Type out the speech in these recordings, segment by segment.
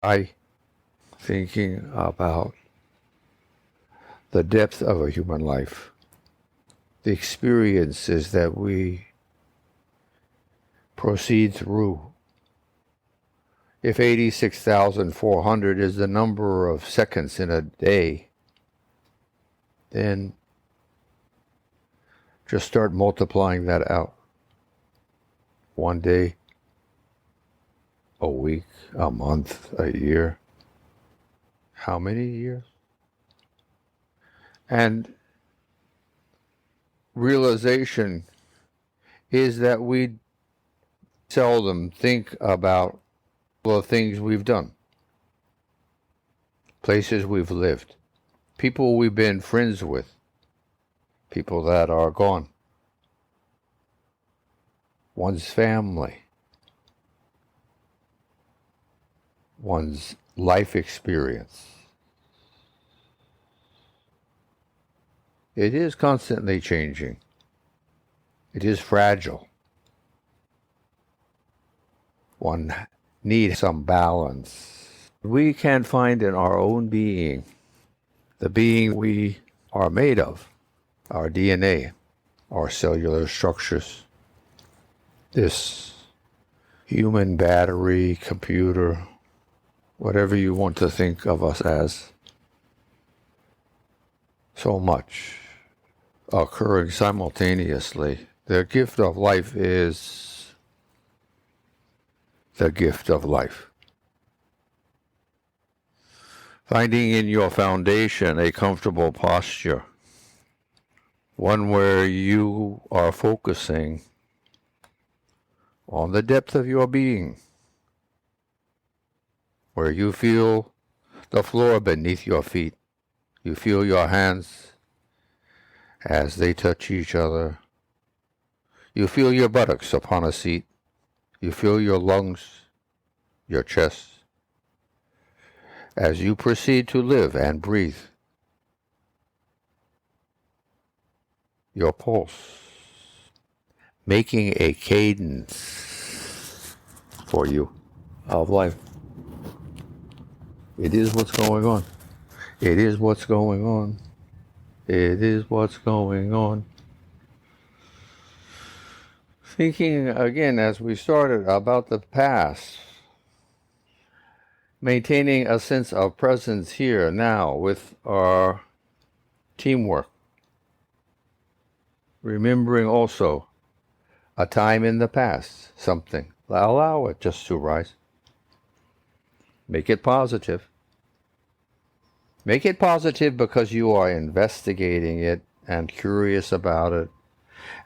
I thinking about the depth of a human life, the experiences that we proceed through. If 86,400 is the number of seconds in a day, then just start multiplying that out. One day, a week, a month, a year. How many years? And realization is that we seldom think about the things we've done, places we've lived, people we've been friends with, people that are gone, one's family, one's life experience. It is constantly changing. It is fragile. One needs some balance. We can find in our own being, the being we are made of, our DNA, our cellular structures, this human battery, computer, whatever you want to think of us as, so much occurring simultaneously. The gift of life is the gift of life. Finding in your foundation a comfortable posture, one where you are focusing on the depth of your being, where you feel the floor beneath your feet. You feel your hands as they touch each other. You feel your buttocks upon a seat. You feel your lungs, your chest, as you proceed to live and breathe. Your pulse, making a cadence for you of life. It is what's going on. It is what's going on. It is what's going on. Thinking again, as we started, about the past, maintaining a sense of presence here now with our teamwork. Remembering also a time in the past, something. Allow it just to rise. Make it positive. Make it positive because you are investigating it and curious about it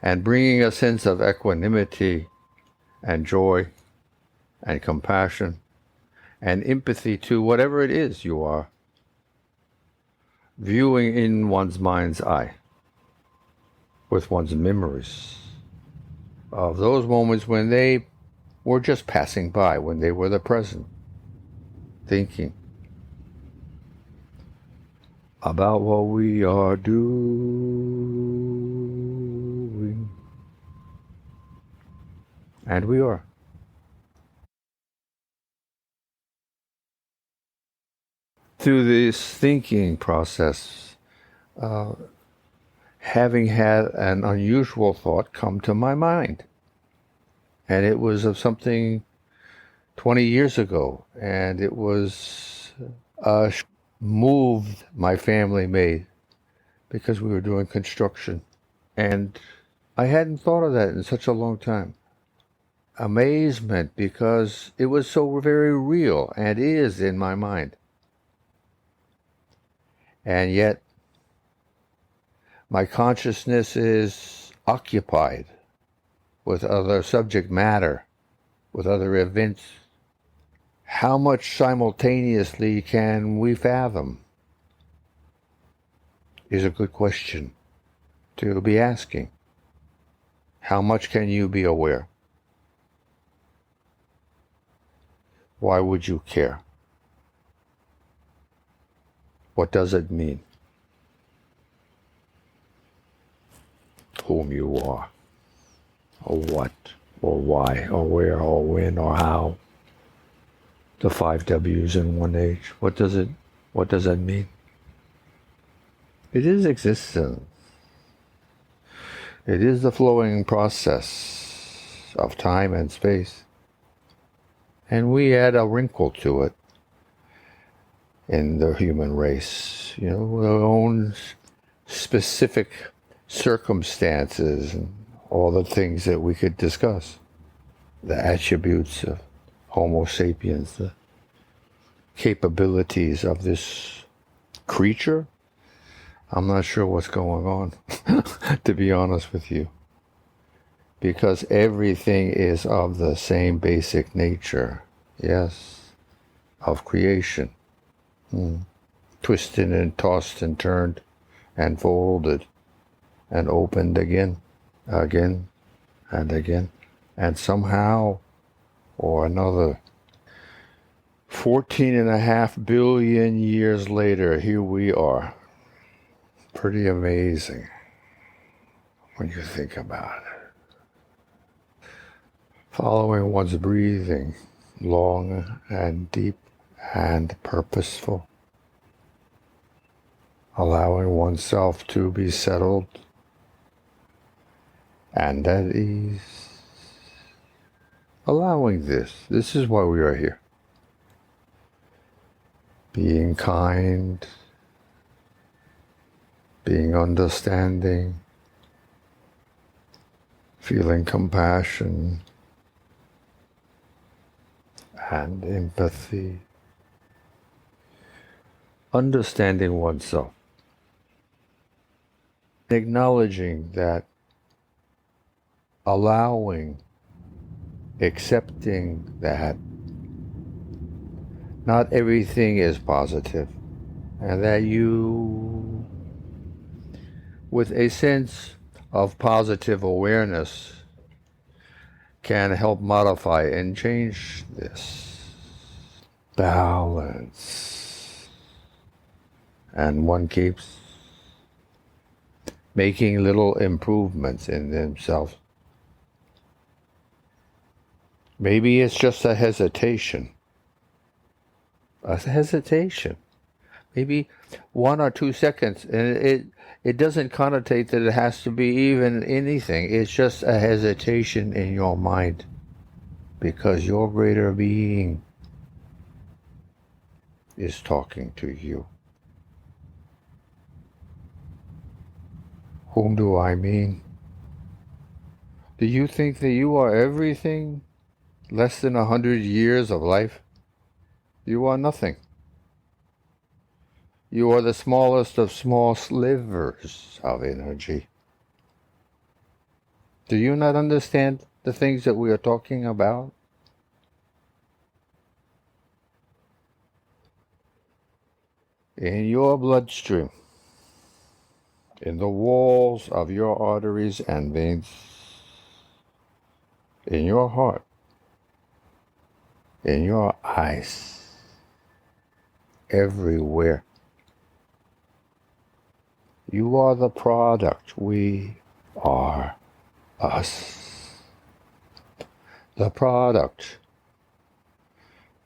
and bringing a sense of equanimity and joy and compassion and empathy to whatever it is you are viewing in one's mind's eye, with one's memories of those moments when they were just passing by, when they were the present, thinking about what we are doing. And we are. Through this thinking process, having had an unusual thought come to my mind. And it was of something 20 years ago. And it was a move my family made because we were doing construction. And I hadn't thought of that in such a long time. Amazement, because it was so very real and is in my mind. And yet, my consciousness is occupied with other subject matter, with other events. How much simultaneously can we fathom? Is a good question to be asking. How much can you be aware? Why would you care? What does it mean? Whom you are, or what, or why, or where, or when, or how. the 5 W's in one H. What does that mean? It is existence. It is the flowing process of time and space. And we add a wrinkle to it in the human race. You know, our own specific circumstances and all the things that we could discuss. The attributes of Homo sapiens, the capabilities of this creature. I'm not sure what's going on, to be honest with you. Because everything is of the same basic nature, yes, of creation. Twisted and tossed and turned and folded and opened again and again. And somehow or another, 14.5 billion years later, here we are. Pretty amazing when you think about it. Following one's breathing, long and deep and purposeful. Allowing oneself to be settled and at ease. Allowing this. This is why we are here. Being kind, being understanding, feeling compassion and empathy, understanding oneself, acknowledging that, allowing, accepting that not everything is positive, and that you, with a sense of positive awareness, can help modify and change this balance. And one keeps making little improvements in themselves. Maybe it's just a hesitation. Maybe 1 or 2 seconds, and it doesn't connotate that it has to be even anything. It's just a hesitation in your mind, because your greater being is talking to you. Whom do I mean? Do you think that you are everything? Less than 100 years of life? You are nothing. You are the smallest of small slivers of energy. Do you not understand the things that we are talking about? In your bloodstream, in the walls of your arteries and veins, in your heart, in your eyes, everywhere. You are the product. We are us. The product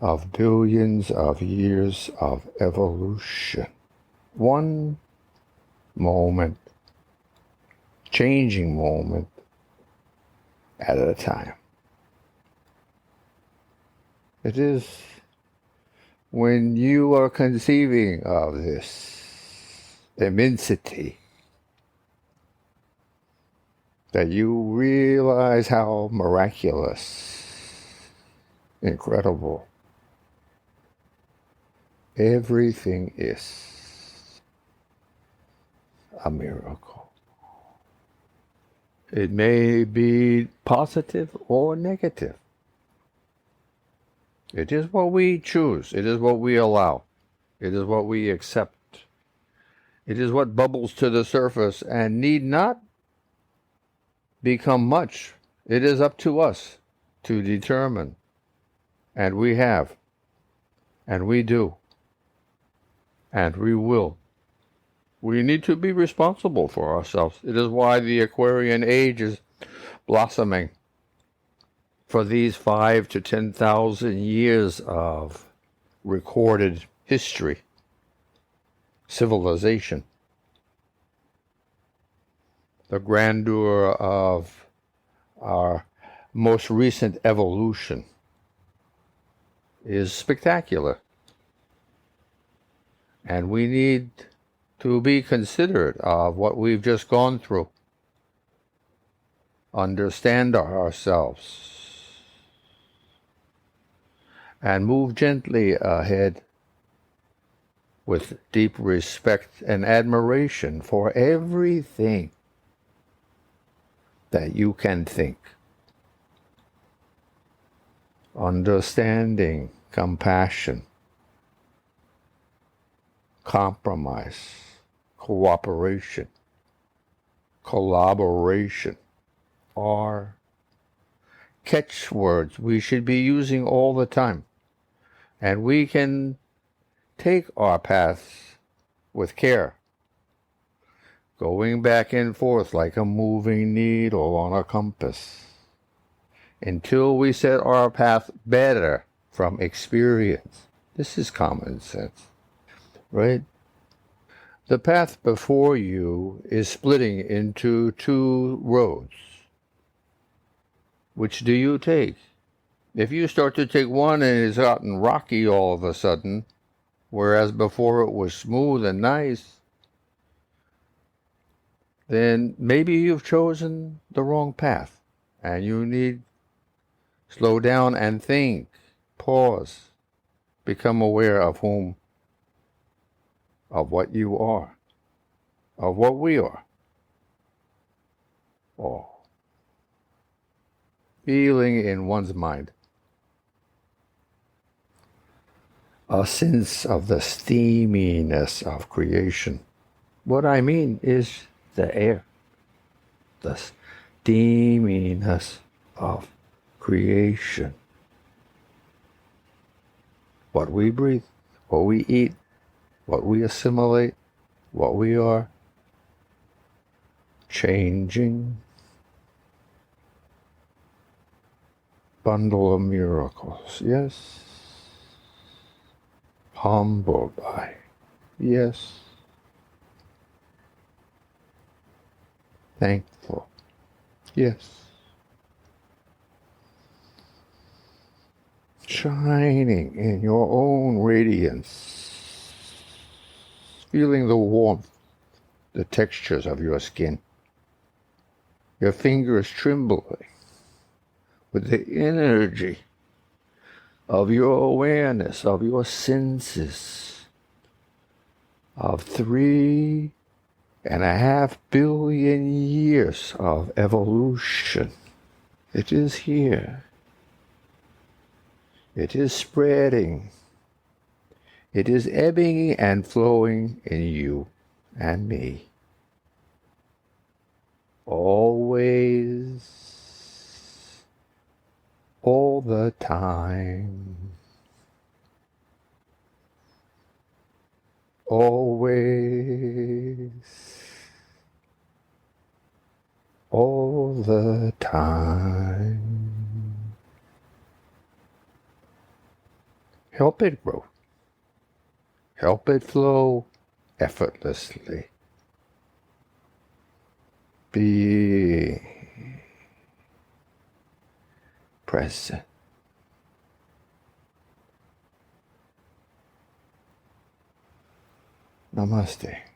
of billions of years of evolution. One moment, changing moment at a time. It is when you are conceiving of this immensity that you realize how miraculous, incredible everything is. A miracle. It may be positive or negative. It is what we choose. It is what we allow. It is what we accept. It is what bubbles to the surface and need not become much. It is up to us to determine. And we have. And we do. And we will. We need to be responsible for ourselves. It is why the Aquarian age is blossoming. For these 5,000 to 10,000 years of recorded history, civilization, the grandeur of our most recent evolution is spectacular. And we need to be considerate of what we've just gone through. Understand ourselves and move gently ahead with deep respect and admiration for everything that you can think. Understanding, compassion, compromise, cooperation, collaboration are catchwords we should be using all the time. And we can take our paths with care, going back and forth like a moving needle on a compass, until we set our path better from experience. This is common sense, right? The path before you is splitting into two roads. Which do you take? If you start to take one and it's gotten rocky all of a sudden, whereas before it was smooth and nice, then maybe you've chosen the wrong path and you need to slow down and think, pause, become aware of whom, of what you are, of what we are. Oh. Feeling in one's mind a sense of the steaminess of creation. What I mean is the air, the steaminess of creation. What we breathe, what we eat, what we assimilate, what we are, changing. Bundle of miracles, yes. Humbled by, yes. Thankful, yes. Shining in your own radiance, feeling the warmth, the textures of your skin, your fingers trembling with the energy of your awareness, of your senses, of 3.5 billion years of evolution. It is here. It is spreading. It is ebbing and flowing in you and me. Always. All the time. Always. All the time. Help it grow. Help it flow effortlessly. Be present. Namaste.